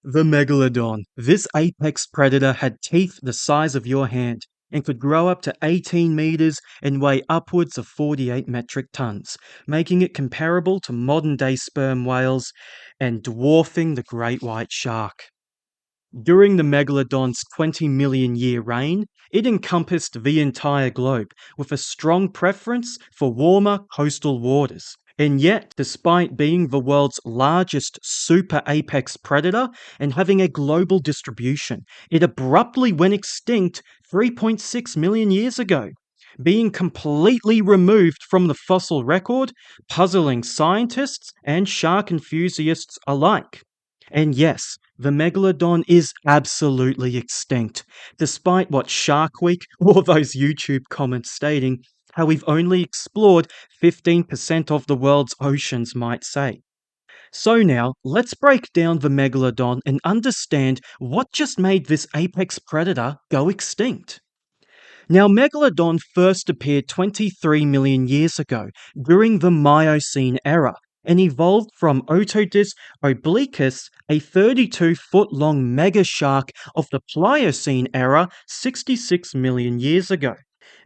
The Megalodon. This apex predator had teeth the size of your hand and could grow up to 18 meters and weigh upwards of 48 metric tons, making it comparable to modern day sperm whales and dwarfing the great white shark. During the Megalodon's 20 million year reign, it encompassed the entire globe, with a strong preference for warmer coastal waters. And yet, despite being the world's largest super apex predator and having a global distribution, it abruptly went extinct 3.6 million years ago, being completely removed from the fossil record, puzzling scientists and shark enthusiasts alike. And yes, the Megalodon is absolutely extinct, despite what Shark Week or those YouTube comments stating how we've only explored 15% of the world's oceans might say. So now, let's break down the Megalodon and understand what just made this apex predator go extinct. Now, Megalodon first appeared 23 million years ago during the Miocene era and evolved from Otodus obliquus, a 32-foot-long megashark of the Pliocene era 66 million years ago.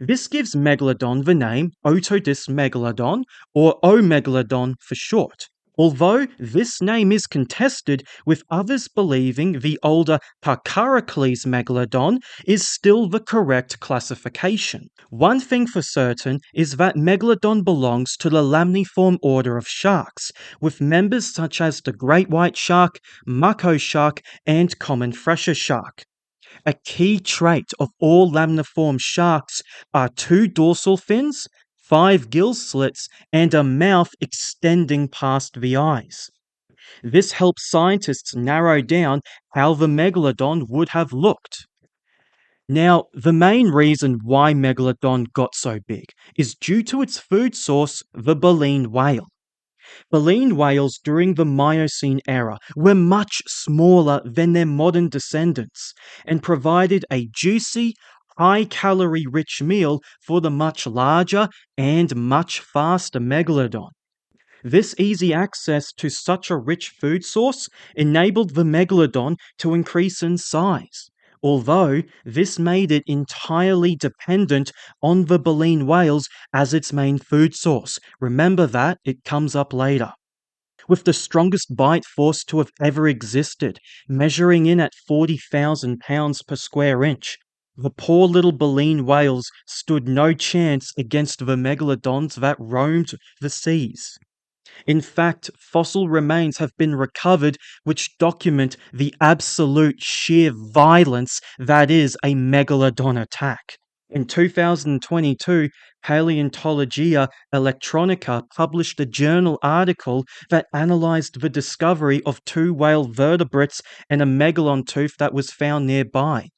This gives Megalodon the name Otodus megalodon, or O-megalodon for short. Although this name is contested, with others believing the older Pacarocles megalodon is still the correct classification. One thing for certain is that Megalodon belongs to the lamniform order of sharks, with members such as the great white shark, mako shark, and common fresher shark. A key trait of all lamniform sharks are two dorsal fins, 5 gill slits, and a mouth extending past the eyes. This helps scientists narrow down how the megalodon would have looked. Now, the main reason why Megalodon got so big is due to its food source, the baleen whale. Baleen whales during the Miocene era were much smaller than their modern descendants and provided a juicy, high-calorie rich meal for the much larger and much faster Megalodon. This easy access to such a rich food source enabled the Megalodon to increase in size, although this made it entirely dependent on the baleen whales as its main food source. Remember that, it comes up later. With the strongest bite force to have ever existed, measuring in at 40,000 pounds per square inch, the poor little baleen whales stood no chance against the megalodons that roamed the seas. In fact, fossil remains have been recovered which document the absolute sheer violence that is a megalodon attack. In 2022, Paleontologia Electronica published a journal article that analyzed the discovery of two whale vertebrates and a megalon tooth that was found nearby.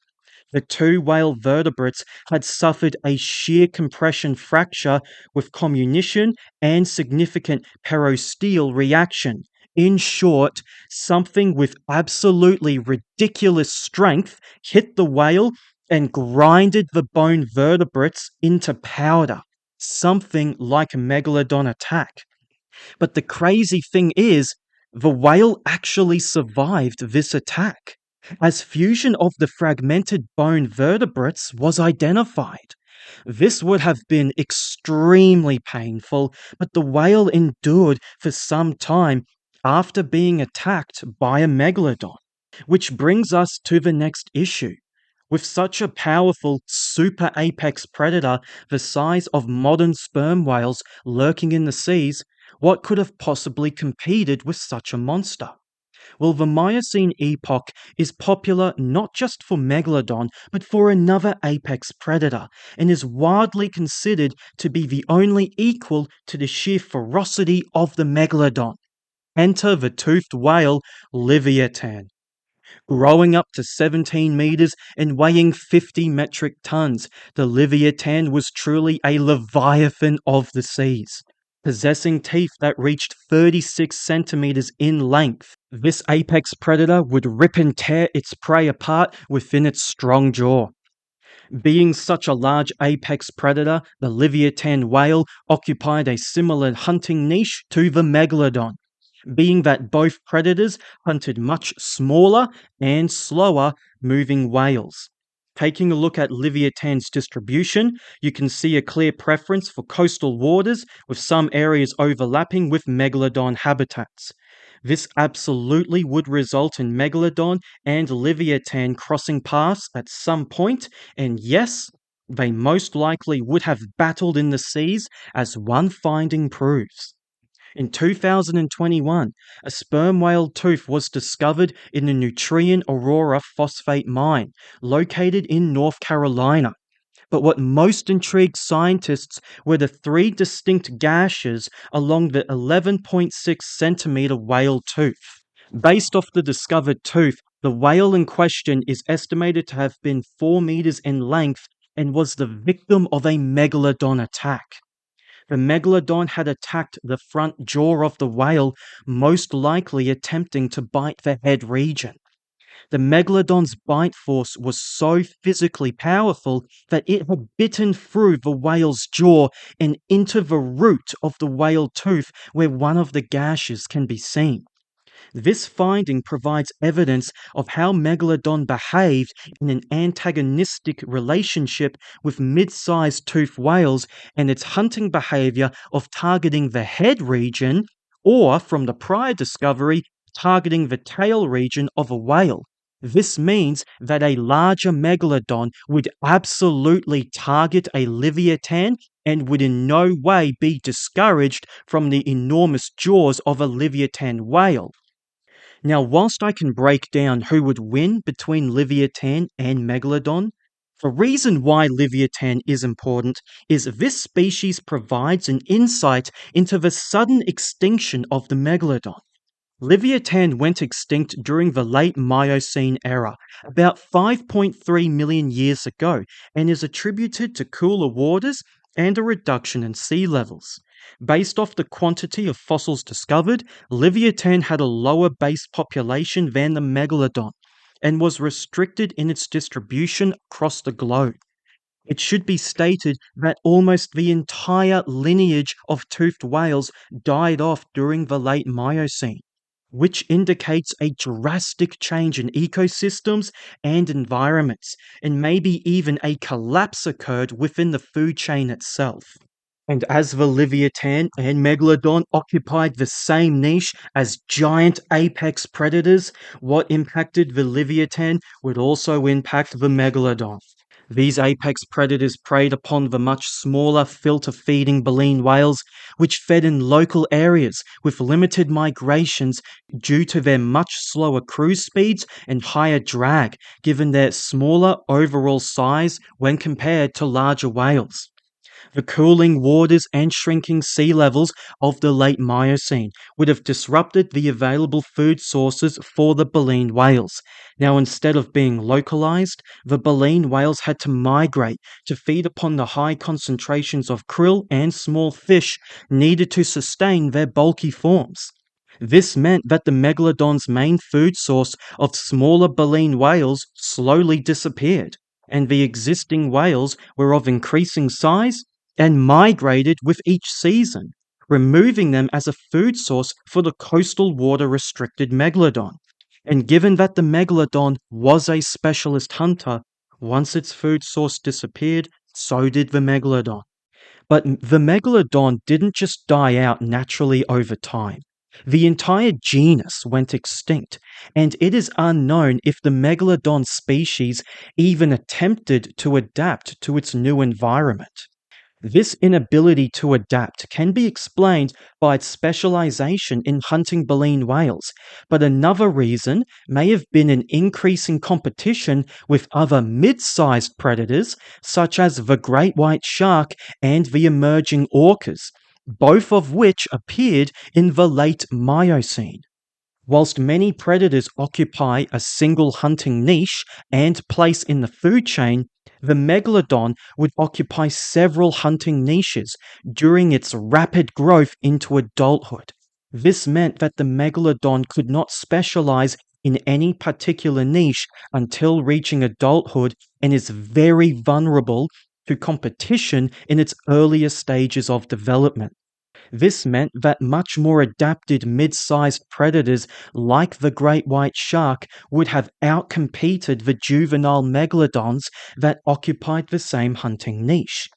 The two whale vertebrates had suffered a shear compression fracture with comminution and significant perosteel reaction. In short, something with absolutely ridiculous strength hit the whale and grinded the bone vertebrates into powder. Something like a megalodon attack. But the crazy thing is, the whale actually survived this attack, as fusion of the fragmented bone vertebrates was identified. This would have been extremely painful, but the whale endured for some time after being attacked by a megalodon. Which brings us to the next issue. With such a powerful super apex predator the size of modern sperm whales lurking in the seas, what could have possibly competed with such a monster? Well, the Miocene Epoch is popular not just for Megalodon, but for another apex predator, and is widely considered to be the only equal to the sheer ferocity of the Megalodon. Enter the toothed whale, Leviathan. Growing up to 17 meters and weighing 50 metric tons, the Leviathan was truly a leviathan of the seas. Possessing teeth that reached 36 centimeters in length, this apex predator would rip and tear its prey apart within its strong jaw. Being such a large apex predator, the Leviathan whale occupied a similar hunting niche to the Megalodon. being that both predators hunted much smaller and slower moving whales. Taking a look at Leviathan's distribution, you can see a clear preference for coastal waters, with some areas overlapping with Megalodon habitats. This absolutely would result in Megalodon and Leviathan crossing paths at some point, and yes, they most likely would have battled in the seas, as one finding proves. In 2021, a sperm whale tooth was discovered in the Nutrien Aurora phosphate mine, located in North Carolina. But what most intrigued scientists were the three distinct gashes along the 11.6 centimeter whale tooth. Based off the discovered tooth, the whale in question is estimated to have been 4 meters in length and was the victim of a megalodon attack. The megalodon had attacked the front jaw of the whale, most likely attempting to bite the head region. The megalodon's bite force was so physically powerful that it had bitten through the whale's jaw and into the root of the whale tooth, where one of the gashes can be seen. This finding provides evidence of how Megalodon behaved in an antagonistic relationship with mid-sized toothed whales, and its hunting behavior of targeting the head region, or from the prior discovery, targeting the tail region of a whale. This means that a larger megalodon would absolutely target a leviathan and would in no way be discouraged from the enormous jaws of a leviathan whale. Now, whilst I can break down who would win between Leviathan and Megalodon, the reason why Leviathan is important is this species provides an insight into the sudden extinction of the Megalodon. Leviathan went extinct during the late Miocene era, about 5.3 million years ago, and is attributed to cooler waters and a reduction in sea levels. Based off the quantity of fossils discovered, Leviathan had a lower base population than the Megalodon and was restricted in its distribution across the globe. It should be stated that almost the entire lineage of toothed whales died off during the late Miocene, which indicates a drastic change in ecosystems and environments, and maybe even a collapse occurred within the food chain itself. And as the Leviathan and Megalodon occupied the same niche as giant apex predators, what impacted the Leviathan would also impact the Megalodon. These apex predators preyed upon the much smaller filter-feeding baleen whales, which fed in local areas with limited migrations due to their much slower cruise speeds and higher drag, given their smaller overall size when compared to larger whales. The cooling waters and shrinking sea levels of the late Miocene would have disrupted the available food sources for the baleen whales. Now, instead of being localized, the baleen whales had to migrate to feed upon the high concentrations of krill and small fish needed to sustain their bulky forms. This meant that the megalodon's main food source of smaller baleen whales slowly disappeared, and the existing whales were of increasing size and migrated with each season, removing them as a food source for the coastal water restricted megalodon. And given that the megalodon was a specialist hunter, once its food source disappeared, so did the megalodon. But the megalodon didn't just die out naturally over time. The entire genus went extinct, and it is unknown if the megalodon species even attempted to adapt to its new environment. This inability to adapt can be explained by its specialization in hunting baleen whales, but another reason may have been an increasing competition with other mid-sized predators, such as the great white shark and the emerging orcas, both of which appeared in the late Miocene. Whilst many predators occupy a single hunting niche and place in the food chain, the megalodon would occupy several hunting niches during its rapid growth into adulthood. This meant that the megalodon could not specialize in any particular niche until reaching adulthood and is very vulnerable to competition in its earlier stages of development. This meant that much more adapted mid-sized predators like the great white shark would have outcompeted the juvenile megalodons that occupied the same hunting niche.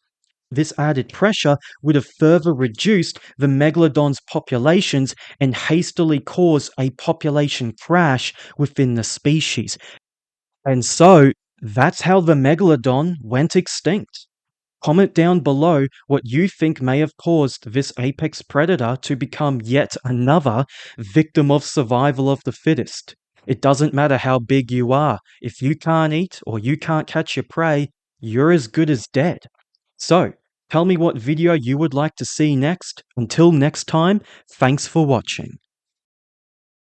This added pressure would have further reduced the megalodon's populations and hastily caused a population crash within the species. And so that's how the megalodon went extinct. Comment down below what you think may have caused this apex predator to become yet another victim of survival of the fittest. It doesn't matter how big you are, if you can't eat or you can't catch your prey, you're as good as dead. So, tell me what video you would like to see next. Until next time, thanks for watching.